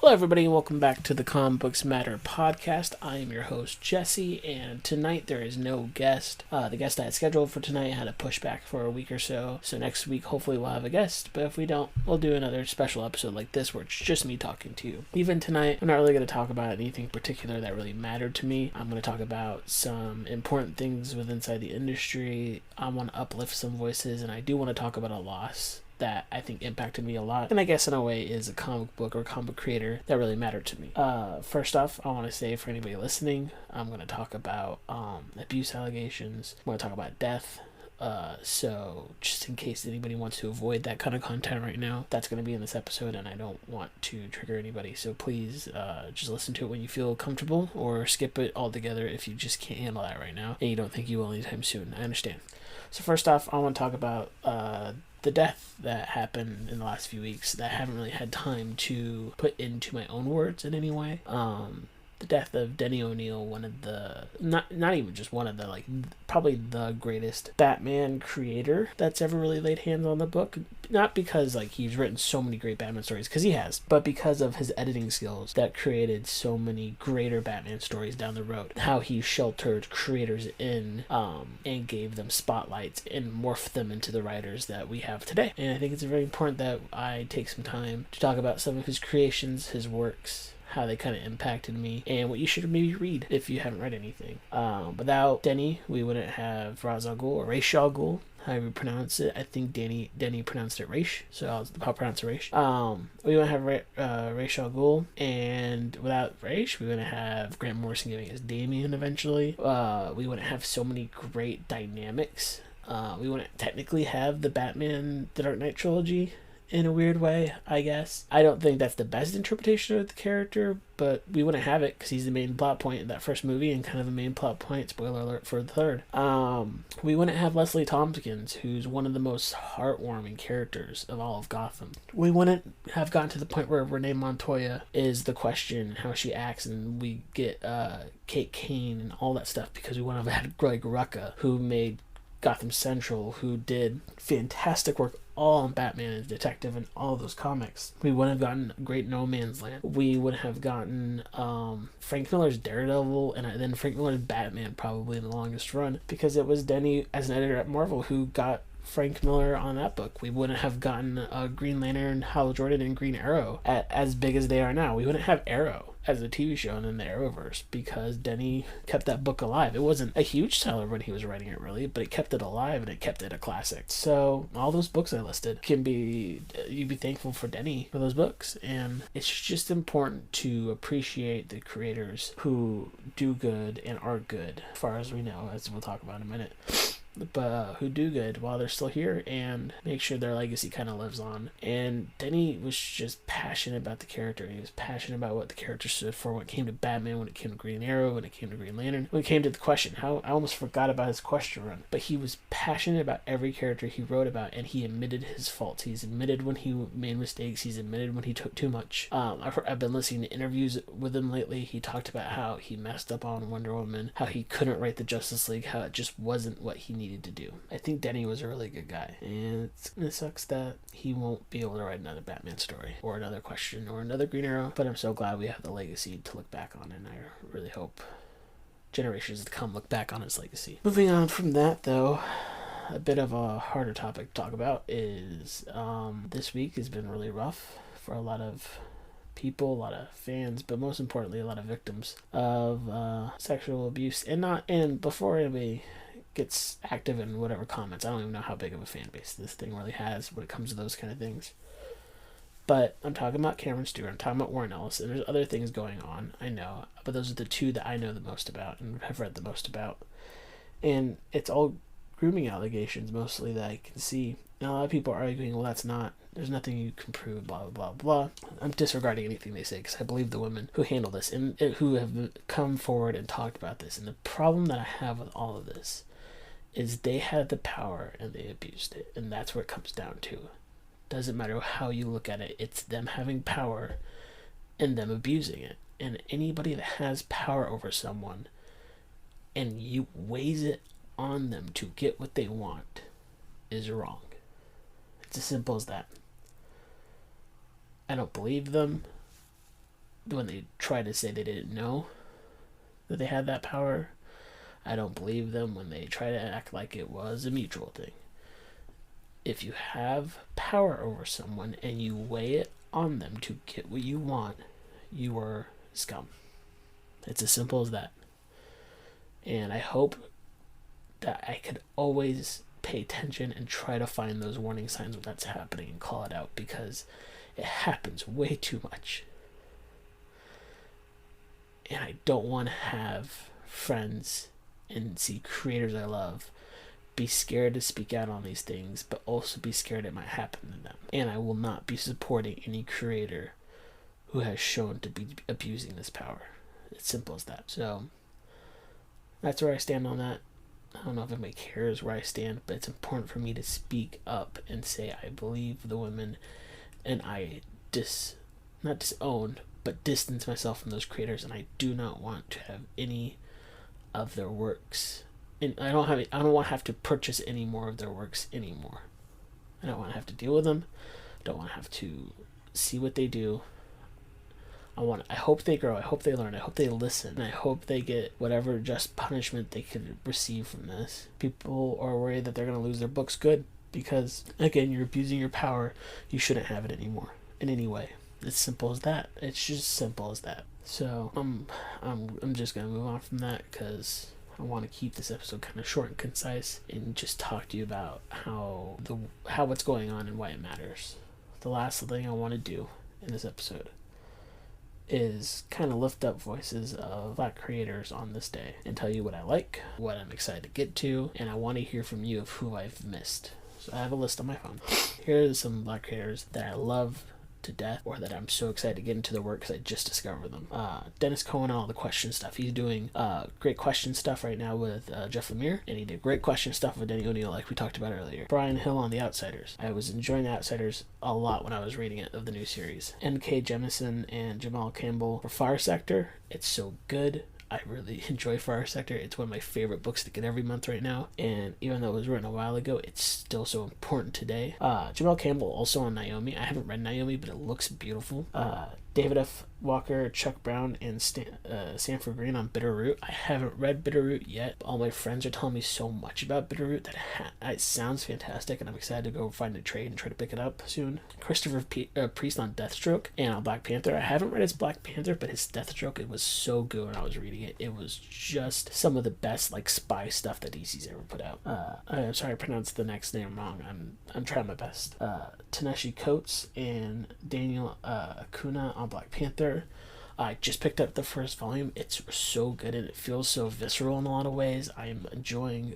Hello, everybody, and welcome back to the Comic Books Matter podcast. I am your host, Jesse, and tonight there is no guest. The guest I had scheduled for tonight had to push back for a week or so, so next week hopefully we'll have a guest, but if we don't, we'll do another special episode like this where it's just me talking to you. Even tonight, I'm not really going to talk about anything particular that really mattered to me. I'm going to talk about some important things inside the industry. I want to uplift some voices, and I do want to talk about a loss that I think impacted me a lot, and I guess in a way is a comic book or comic book creator that really mattered to me. First off, I want to say for anybody listening, I'm going to talk about abuse allegations. I'm going to talk about death. So just in case anybody wants to avoid that kind of content right now, that's going to be in this episode, and I don't want to trigger anybody, so please just listen to it when you feel comfortable, or skip it altogether if you just can't handle that right now and you don't think you will anytime soon. I understand. So first off, I want to talk about the death that happened in the last few weeks that I haven't really had time to put into my own words in any way. The death of Denny O'Neil, one of the, not even just one of the, like, probably the greatest Batman creator that's ever really laid hands on the book. Not because, like, he's written so many great Batman stories, because he has, but because of his editing skills that created so many greater Batman stories down the road. How he sheltered creators in, and gave them spotlights and morphed them into the writers that we have today. And I think it's very important that I take some time to talk about some of his creations, his works, how they kind of impacted me, and what you should maybe read if you haven't read anything. Without Denny, we wouldn't have Ra's al Ghul, or Ra's al Ghul, however you pronounce it. I think Denny pronounced it Ra's, so I'll pronounce it Ra's. We wouldn't have Ra's al Ghul, and without Ra's, we wouldn't have Grant Morrison giving us Damian eventually. We wouldn't have so many great dynamics. We wouldn't technically have the Batman The Dark Knight trilogy, in a weird way, I guess. I don't think that's the best interpretation of the character, but we wouldn't have it because he's the main plot point in that first movie and kind of the main plot point, spoiler alert, for the third. We wouldn't have Leslie Tompkins, who's one of the most heartwarming characters of all of Gotham. We wouldn't have gotten to the point where Renee Montoya is the question, how she acts, and we get Kate Kane and all that stuff, because we wouldn't have had Greg Rucka, who made Gotham Central, who did fantastic work all on Batman and Detective and all of those comics. We wouldn't have gotten Great No Man's Land. We would have gotten Frank Miller's Daredevil, and then Frank Miller's Batman probably in the longest run, because it was Denny as an editor at Marvel who got Frank Miller on that book. We wouldn't have gotten Green Lantern, Hal Jordan, and Green Arrow as big as they are now. We wouldn't have Arrow as a TV show and then the Arrowverse, because Denny kept that book alive. It wasn't a huge seller when he was writing it, really, but it kept it alive and it kept it a classic. So all those books I listed you'd be thankful for Denny for those books. And it's just important to appreciate the creators who do good and are good, as far as we know, as we'll talk about in a minute, but who do good while they're still here, and make sure their legacy kind of lives on. And Denny was just passionate about the character. He was passionate about what the character stood for when it came to Batman, when it came to Green Arrow, when it came to Green Lantern, when it came to the Question. I almost forgot about his Question run, but he was passionate about every character he wrote about, and he admitted his faults. He's admitted when he made mistakes. He's admitted when he took too much. I've been listening to interviews with him lately. He talked about how he messed up on Wonder Woman, how he couldn't write the Justice League, how it just wasn't what he needed to do. I think Denny was a really good guy, and it sucks that he won't be able to write another Batman story or another Question or another Green Arrow, but I'm so glad we have the legacy to look back on, and I really hope generations to come look back on his legacy. Moving on from that, though, a bit of a harder topic to talk about is this week has been really rough for a lot of people, a lot of fans, but most importantly a lot of victims of sexual abuse. And before anybody gets active in whatever comments, I don't even know how big of a fan base this thing really has when it comes to those kind of things, but I'm talking about Cameron Stewart, I'm talking about Warren Ellis, and there's other things going on, I know, but those are the two that I know the most about and have read the most about, and it's all grooming allegations mostly that I can see. And a lot of people are arguing, well, there's nothing you can prove, blah, blah, blah, blah. I'm disregarding anything they say, because I believe the women who handle this and who have come forward and talked about this. And the problem that I have with all of this is they had the power and they abused it, and that's where it comes down to. Doesn't matter how you look at it, it's them having power and them abusing it. And anybody that has power over someone and you weighs it on them to get what they want is wrong. It's as simple as that. I don't believe them. when they try to say they didn't know that they had that power. I don't believe them when they try to act like it was a mutual thing. If you have power over someone and you weigh it on them to get what you want, you are scum. It's as simple as that. And I hope that I could always pay attention and try to find those warning signs when that's happening and call it out, because it happens way too much. And I don't want to have friends and see creators I love be scared to speak out on these things, but also be scared it might happen to them. And I will not be supporting any creator who has shown to be abusing this power. It's simple as that. So that's where I stand on that. I don't know if anybody cares where I stand, but it's important for me to speak up and say I believe the women, and I not disown, but distance myself from those creators, and I do not want to have any of their works, and I don't want to have to purchase any more of their works anymore. I don't want to have to deal with them. I don't want to have to see what they do. I hope they grow. I hope they learn. I hope they listen. And I hope they get whatever just punishment they could receive from this. People are worried that they're going to lose their books. Good, because again, you're abusing your power. You shouldn't have it anymore in any way. It's simple as that. It's just simple as that. So I'm just gonna move on from that, because I want to keep this episode kind of short and concise and just talk to you about how what's going on and why it matters. The last thing I want to do in this episode is kind of lift up voices of Black creators on this day and tell you what I like, what I'm excited to get to, and I want to hear from you of who I've missed. So I have a list on my phone. Here are some Black creators that I love to death, or that I'm so excited to get into their work because I just discovered them. Dennis Cohen, all the question stuff. He's doing great question stuff right now with Jeff Lemire, and he did great question stuff with Denny O'Neil, like we talked about earlier. Brian Hill on The Outsiders. I was enjoying The Outsiders a lot when I was reading it, of the new series. N.K. Jemisin and Jamal Campbell for Fire Sector. It's so good. I really enjoy Fire Sector. It's one of my favorite books to get every month right now, and even though it was written a while ago, it's still so important today. Jamal Campbell also on Naomi. I haven't read Naomi, but it looks beautiful. David F. Walker, Chuck Brown, and Sanford Green on Bitterroot. I haven't read Bitterroot yet, but all my friends are telling me so much about Bitterroot that it sounds fantastic, and I'm excited to go find a trade and try to pick it up soon. Christopher Priest on Deathstroke and on Black Panther. I haven't read his Black Panther, but his Deathstroke, it was so good when I was reading it. It was just some of the best spy stuff that DC's ever put out. I'm sorry I pronounced the next name wrong. I'm trying my best. Ta-Nehisi Coates and Daniel Acuna on Black Panther. I just picked up the first volume. It's so good and it feels so visceral in a lot of ways. I am enjoying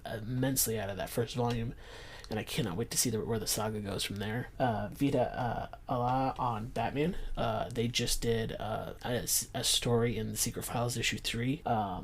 immensely out of that first volume, and I cannot wait to see where the saga goes from there. Vita Allah on Batman. They just did a story in the Secret Files issue 3. I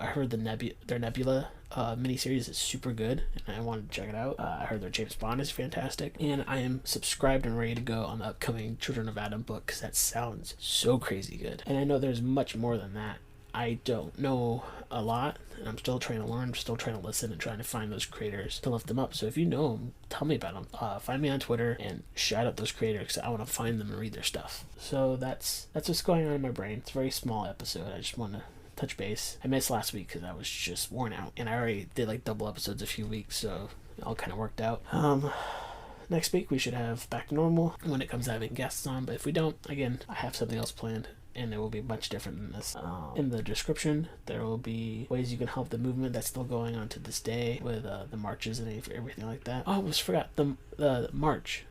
heard their Nebula miniseries is super good, and I wanted to check it out. I heard their James Bond is fantastic, and I am subscribed and ready to go on the upcoming Children of Adam book, because that sounds so crazy good. And I know there's much more than that. I don't know a lot, and I'm still trying to learn, I'm still trying to listen and trying to find those creators to lift them up. So if you know them, tell me about them. Find me on Twitter and shout out those creators, because I want to find them and read their stuff. So that's what's going on in my brain. It's a very small episode. I just want to touch base. I missed last week because I was just worn out, and I already did double episodes a few weeks, so it all kind of worked out. Next week we should have back to normal when it comes to having guests on, but if we don't, again, I have something else planned, and it will be much different than this. In the description, there will be ways you can help the movement that's still going on to this day with the marches and everything like that. Oh, I almost forgot the march.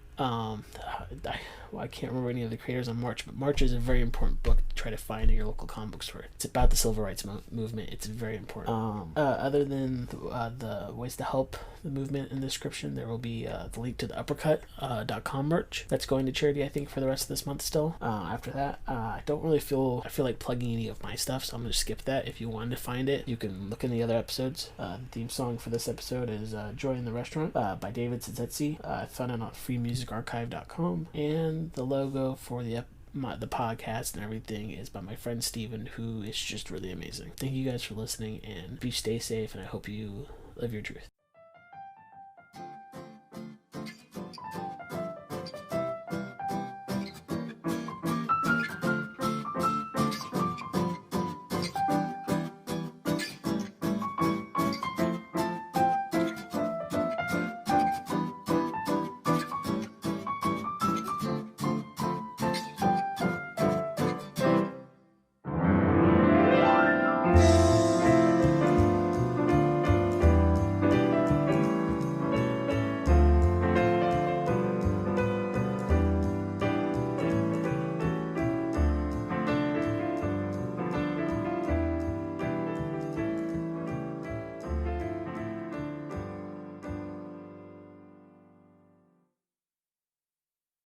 I can't remember any of the creators on March, but March is a very important book to try to find in your local comic book store. It's about the civil rights movement. It's very important. Other than the ways to help the movement in the description, there will be the link to the uppercut.com merch that's going to charity, I think, for the rest of this month still. After that, I feel like plugging any of my stuff, so I'm going to skip that. If you wanted to find it, you can look in the other episodes. The theme song for this episode is Joy in the Restaurant by David Szesztay. I found it on freemusicarchive.com, and the logo for the podcast and everything is by my friend Steven, who is just really amazing. Thank you guys for listening, and you stay safe, and I hope you live your truth.